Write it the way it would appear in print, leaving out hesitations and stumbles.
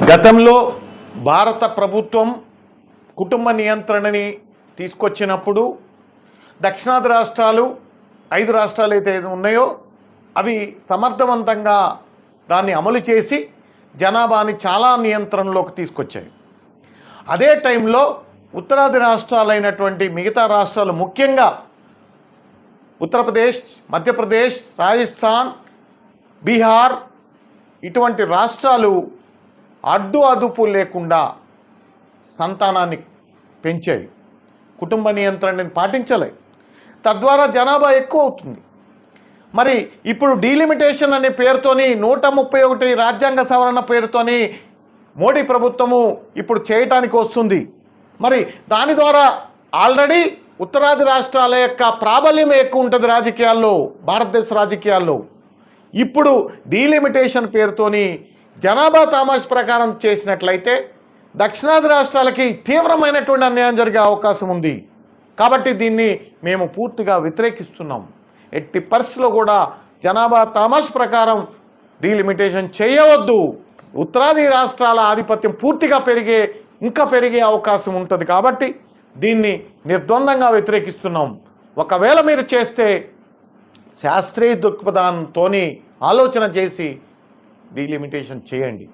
గతంలో భారత ప్రభుత్వం కుటుంబ నియంత్రణని తీసుకొచ్చినప్పుడు దక్షిణాది రాష్ట్రాలు 5 రాష్ట్రాలు అయితే ఉన్నాయో అవి సమర్థవంతంగా దాన్ని అమలు చేసి జనాభాని చాలా నియంత్రణలోకి తీసుకొచ్చాయి. అదే టైంలో ఉత్తరాది రాష్ట్రాలైనటువంటి మిగతా రాష్ట్రాలు, ముఖ్యంగా ఉత్తరప్రదేశ్, మధ్యప్రదేశ్, రాజస్థాన్, బీహార్ ఇటువంటి రాష్ట్రాలు అడ్డు లేకుండా సంతానాన్ని పెంచాయి, కుటుంబ నియంత్రణని పాటించలే. తద్వారా జనాభా ఎక్కువ అవుతుంది. మరి ఇప్పుడు డీలిమిటేషన్ అనే పేరుతోని 131 రాజ్యాంగ సవరణ పేరుతోని మోడీ ప్రభుత్వము ఇప్పుడు చేయటానికి వస్తుంది. మరి దాని ద్వారా ఆల్రెడీ ఉత్తరాది రాష్ట్రాల యొక్క ప్రాబల్యం ఎక్కువ ఉంటుంది రాజకీయాల్లో, భారతదేశ రాజకీయాల్లో. ఇప్పుడు డీలిమిటేషన్ పేరుతోని జనాభా తామాష్ ప్రకారం చేసినట్లయితే దక్షిణాది రాష్ట్రాలకి తీవ్రమైనటువంటి అన్యాయం జరిగే అవకాశం ఉంది. కాబట్టి దీన్ని మేము పూర్తిగా వ్యతిరేకిస్తున్నాం. ఎట్టి పరిస్థితుల్లో కూడా జనాభా తామాష్ ప్రకారం డీలిమిటేషన్ చేయవద్దు. ఉత్తరాది రాష్ట్రాల ఆధిపత్యం పూర్తిగా ఇంకా పెరిగే అవకాశం ఉంటుంది. కాబట్టి దీన్ని నిర్ద్వందంగా వ్యతిరేకిస్తున్నాం. ఒకవేళ మీరు చేస్తే శాస్త్రీయ దృక్పథంతో ఆలోచన చేసి డీలిమిటేషన్ చేయండి.